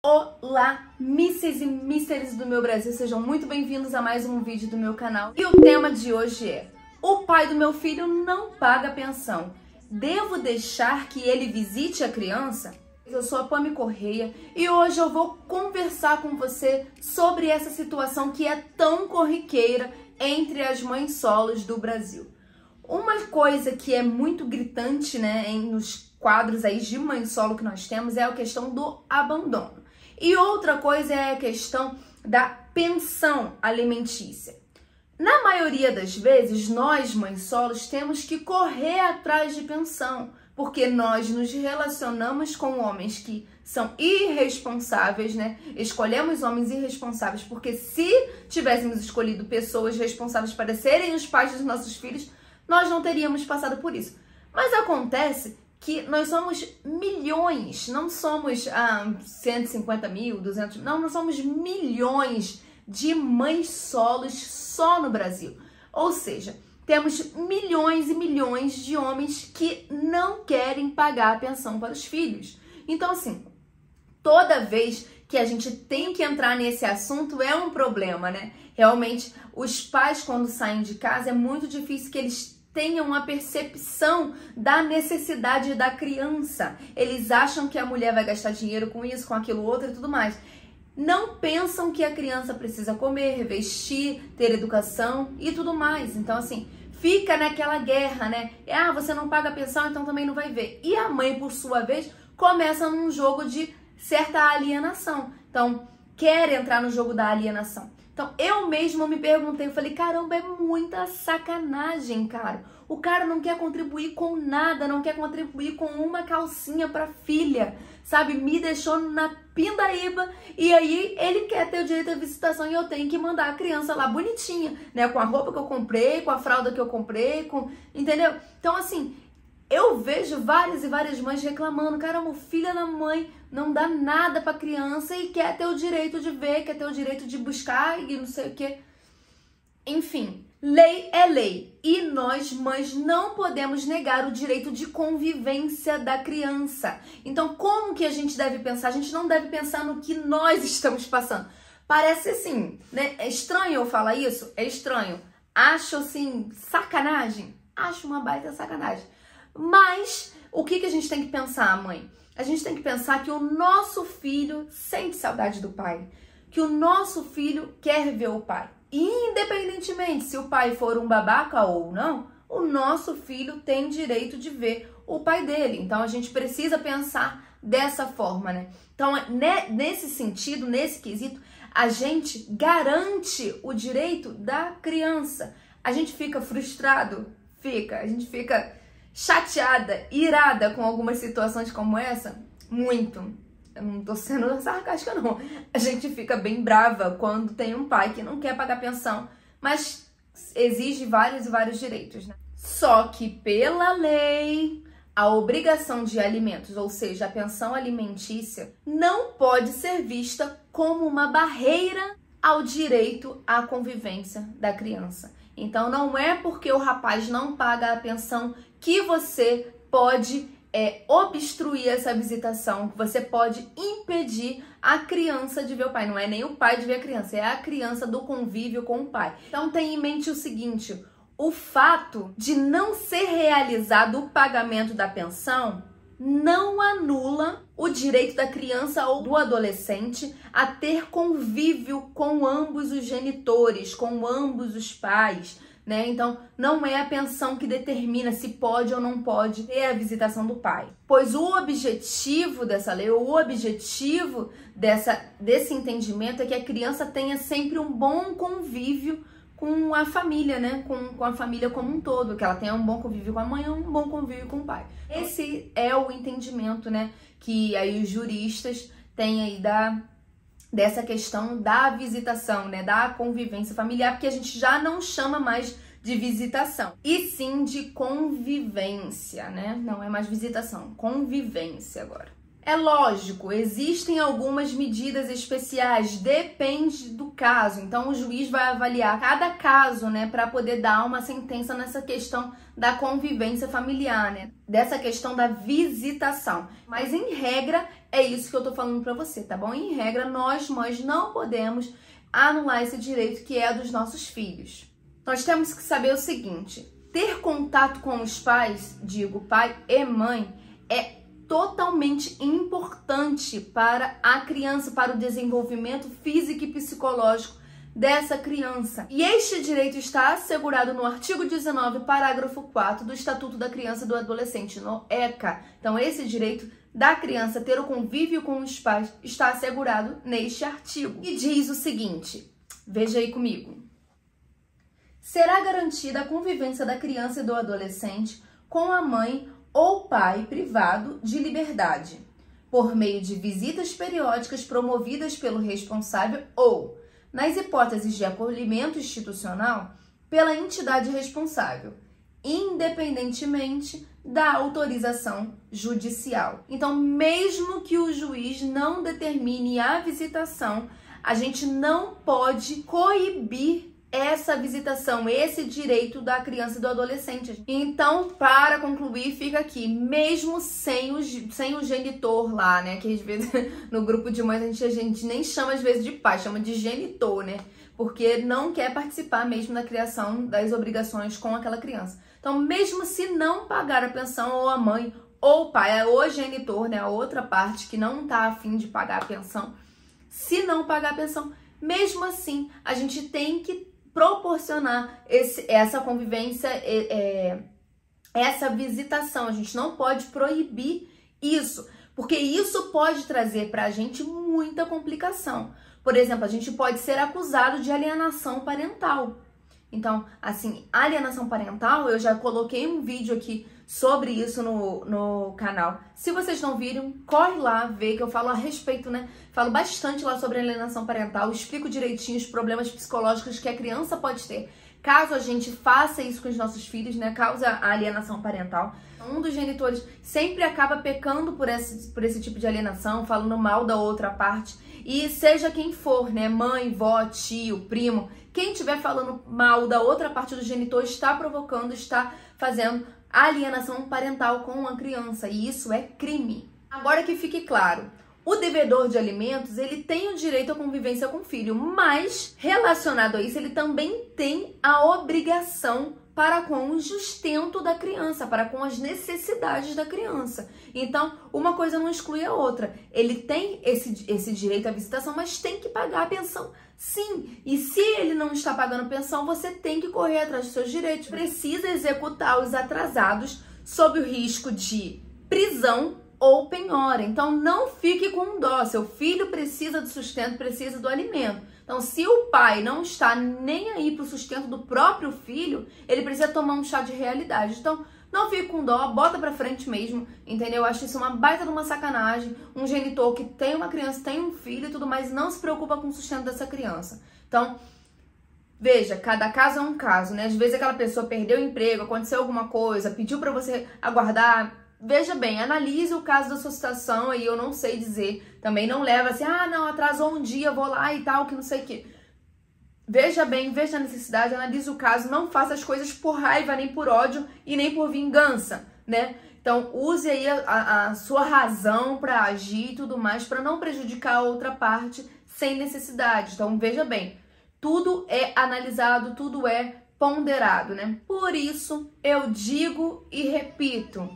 Olá, misses e misters do meu Brasil, sejam muito bem-vindos a mais um vídeo do meu canal. E o tema de hoje é: o pai do meu filho não paga pensão. Devo deixar que ele visite a criança? Eu sou a Pami Correia e hoje eu vou conversar com você sobre essa situação que é tão corriqueira entre as mães solos do Brasil. Uma coisa que é muito gritante, né, nos quadros aí de mãe solo que nós temos é a questão do abandono. E outra coisa é a questão da pensão alimentícia. Na maioria das vezes, nós, mães solos, temos que correr atrás de pensão, porque nós nos relacionamos com homens que são irresponsáveis, né? Escolhemos homens irresponsáveis, porque se tivéssemos escolhido pessoas responsáveis para serem os pais dos nossos filhos, nós não teríamos passado por isso. Mas acontece que nós somos milhões, não somos 150 mil, 200 mil, não somos milhões de mães solos só no Brasil. Ou seja, temos milhões e milhões de homens que não querem pagar a pensão para os filhos. Então, assim, toda vez que a gente tem que entrar nesse assunto é um problema, né? Realmente, os pais, quando saem de casa, é muito difícil que eles tenham a percepção da necessidade da criança. Eles acham que a mulher vai gastar dinheiro com isso, com aquilo outro e tudo mais. Não pensam que a criança precisa comer, vestir, ter educação e tudo mais. Então, assim, fica naquela guerra, né? Você não paga a pensão, então também não vai ver. E a mãe, por sua vez, começa num jogo de certa alienação. Então, quer entrar no jogo da alienação. Então, eu mesma me perguntei, eu falei, caramba, é muita sacanagem, cara. O cara não quer contribuir com nada, não quer contribuir com uma calcinha pra filha, sabe? Me deixou na pindaíba e aí ele quer ter o direito à visitação e eu tenho que mandar a criança lá bonitinha, né? Com a roupa que eu comprei, com a fralda que eu comprei, entendeu? Então, assim, eu vejo várias e várias mães reclamando, caramba, o filho da mãe não dá nada pra criança e quer ter o direito de ver, quer ter o direito de buscar e não sei o quê. Enfim, lei é lei e nós, mães, não podemos negar o direito de convivência da criança. Então, como que a gente deve pensar? A gente não deve pensar no que nós estamos passando. Parece assim, né? É estranho eu falar isso? É estranho. Acho, assim, sacanagem? Acho uma baita sacanagem. Mas o que a gente tem que pensar, mãe? A gente tem que pensar que o nosso filho sente saudade do pai, que o nosso filho quer ver o pai. E independentemente se o pai for um babaca ou não, o nosso filho tem direito de ver o pai dele. Então a gente precisa pensar dessa forma, né? Então, nesse sentido, nesse quesito, a gente garante o direito da criança. A gente fica frustrado? Fica. A gente fica chateada, irada com algumas situações como essa? Muito. Eu não tô sendo sarcástica, não. A gente fica bem brava quando tem um pai que não quer pagar pensão, mas exige vários e vários direitos, né? Só que pela lei, a obrigação de alimentos, ou seja, a pensão alimentícia, não pode ser vista como uma barreira ao direito à convivência da criança. Então, não é porque o rapaz não paga a pensão que você pode obstruir essa visitação, que você pode impedir a criança de ver o pai. Não é nem o pai de ver a criança, é a criança do convívio com o pai. Então, tenha em mente o seguinte: o fato de não ser realizado o pagamento da pensão não anula o direito da criança ou do adolescente a ter convívio com ambos os genitores, com ambos os pais, né? Então, não é a pensão que determina se pode ou não pode ter a visitação do pai. Pois o objetivo dessa lei, ou o objetivo desse entendimento é que a criança tenha sempre um bom convívio com a família, né? Com a família como um todo, que ela tenha um bom convívio com a mãe e um bom convívio com o pai. Esse é o entendimento, né, que aí os juristas têm aí dessa questão da visitação, né, da convivência familiar, porque a gente já não chama mais de visitação, e sim de convivência, né? Não é mais visitação, convivência agora. É lógico, existem algumas medidas especiais, depende do caso. Então o juiz vai avaliar cada caso, né, para poder dar uma sentença nessa questão da convivência familiar, né, dessa questão da visitação. Mas em regra é isso que eu tô falando para você, tá bom? Em regra, nós mães não podemos anular esse direito que é dos nossos filhos. Nós temos que saber o seguinte: ter contato com os pais, digo pai e mãe, é totalmente importante para a criança, para o desenvolvimento físico e psicológico dessa criança. E este direito está assegurado no artigo 19, parágrafo 4 do Estatuto da Criança e do Adolescente, no ECA. Então, esse direito da criança ter o convívio com os pais está assegurado neste artigo. E diz o seguinte, veja aí comigo. Será garantida a convivência da criança e do adolescente com a mãe ou pai privado de liberdade, por meio de visitas periódicas promovidas pelo responsável ou, nas hipóteses de acolhimento institucional, pela entidade responsável, independentemente da autorização judicial. Então, mesmo que o juiz não determine a visitação, a gente não pode coibir essa visitação, esse direito da criança e do adolescente. Então, para concluir, fica aqui, mesmo sem o genitor lá, né, que às vezes no grupo de mães a gente nem chama às vezes de pai, chama de genitor, né, porque não quer participar mesmo da criação das obrigações com aquela criança. Então, mesmo se não pagar a pensão, ou a mãe ou o pai, o genitor, né, a outra parte que não tá afim de pagar a pensão, se não pagar a pensão, mesmo assim, a gente tem que proporcionar essa convivência, essa visitação. A gente não pode proibir isso, porque isso pode trazer para a gente muita complicação. Por exemplo, a gente pode ser acusado de alienação parental. Então, assim, alienação parental, eu já coloquei um vídeo aqui sobre isso no canal. Se vocês não viram, corre lá ver que eu falo a respeito, né? Falo bastante lá sobre alienação parental, explico direitinho os problemas psicológicos que a criança pode ter caso a gente faça isso com os nossos filhos, né? Causa a alienação parental. Um dos genitores sempre acaba pecando por esse tipo de alienação, falando mal da outra parte. E seja quem for, né? Mãe, vó, tio, primo, quem estiver falando mal da outra parte do genitor está provocando, está fazendo alienação parental com a criança. E isso é crime. Agora que fique claro, o devedor de alimentos, ele tem o direito à convivência com o filho, mas relacionado a isso, ele também tem a obrigação para com o sustento da criança, para com as necessidades da criança. Então, uma coisa não exclui a outra. Ele tem esse direito à visitação, mas tem que pagar a pensão, sim. E se ele não está pagando pensão, você tem que correr atrás dos seus direitos. Precisa executar os atrasados sob o risco de prisão ou penhora. Então, não fique com dó. Seu filho precisa do sustento, precisa do alimento. Então, se o pai não está nem aí para o sustento do próprio filho, ele precisa tomar um chá de realidade. Então, não fique com dó, bota pra frente mesmo, entendeu? Eu acho isso uma baita de uma sacanagem. Um genitor que tem uma criança, tem um filho e tudo mais, não se preocupa com o sustento dessa criança. Então, veja, cada caso é um caso, né? Às vezes aquela pessoa perdeu o emprego, aconteceu alguma coisa, pediu pra você aguardar. Veja bem, analise o caso da sua situação, aí eu não sei dizer. Também não leva assim, ah, não, atrasou um dia, vou lá e tal, que não sei o quê. Veja bem, veja a necessidade, analise o caso, não faça as coisas por raiva, nem por ódio e nem por vingança, né? Então, use aí a sua razão para agir e tudo mais, para não prejudicar a outra parte sem necessidade. Então, veja bem, tudo é analisado, tudo é ponderado, né? Por isso, eu digo e repito,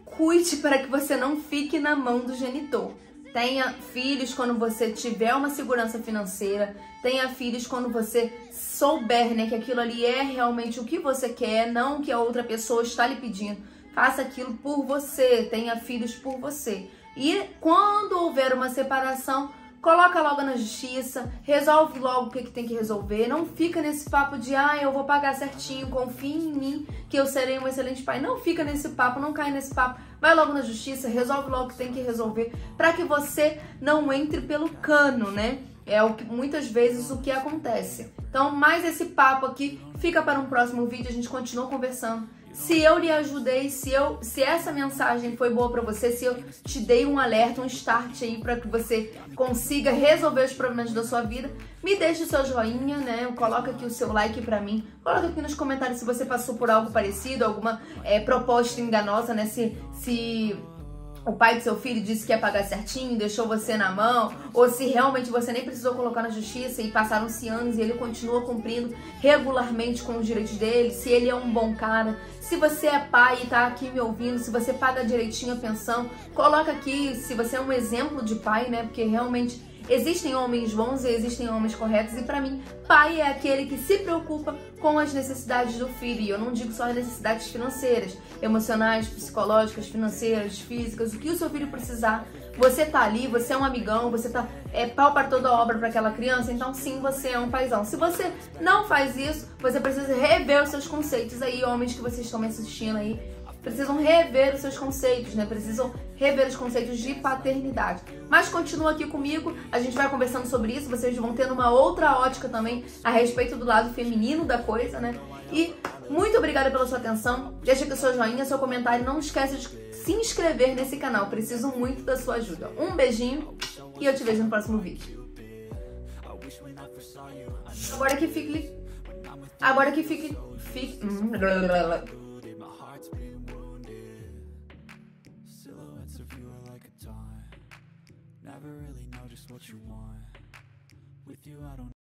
cuide para que você não fique na mão do genitor. Tenha filhos quando você tiver uma segurança financeira. Tenha filhos quando você souber, né, que aquilo ali é realmente o que você quer, não o que a outra pessoa está lhe pedindo. Faça aquilo por você. Tenha filhos por você. E quando houver uma separação, coloca logo na justiça, resolve logo o que tem que resolver. Não fica nesse papo de, eu vou pagar certinho, confie em mim, que eu serei um excelente pai. Não fica nesse papo, não cai nesse papo. Vai logo na justiça, resolve logo o que tem que resolver, para que você não entre pelo cano, né? É muitas vezes o que acontece. Então, mais esse papo aqui fica para um próximo vídeo. A gente continua conversando. Se eu lhe ajudei, se essa mensagem foi boa pra você, se eu te dei um alerta, um start aí pra que você consiga resolver os problemas da sua vida, me deixe o seu joinha, né? Coloca aqui o seu like pra mim. Coloca aqui nos comentários se você passou por algo parecido, alguma proposta enganosa, né? Se o pai do seu filho disse que ia pagar certinho, deixou você na mão, ou se realmente você nem precisou colocar na justiça e passaram-se anos e ele continua cumprindo regularmente com os direitos dele, se ele é um bom cara. Se você é pai e tá aqui me ouvindo, se você paga direitinho a pensão, coloca aqui se você é um exemplo de pai, né? Porque realmente existem homens bons e existem homens corretos, e pra mim, pai é aquele que se preocupa com as necessidades do filho. E eu não digo só as necessidades financeiras, emocionais, psicológicas, financeiras, físicas, o que o seu filho precisar. Você tá ali, você é um amigão, você tá pau para toda obra para aquela criança, então sim, você é um paizão. Se você não faz isso, você precisa rever os seus conceitos aí, homens que vocês estão me assistindo aí, precisam rever os seus conceitos, né? Precisam rever os conceitos de paternidade. Mas continua aqui comigo, a gente vai conversando sobre isso, vocês vão tendo uma outra ótica também a respeito do lado feminino da coisa, né? E muito obrigada pela sua atenção, deixa aqui o seu joinha, seu comentário, não esquece de se inscrever nesse canal, preciso muito da sua ajuda. Um beijinho e eu te vejo no próximo vídeo. Agora que fique... Never really know just what you want. With you, I don't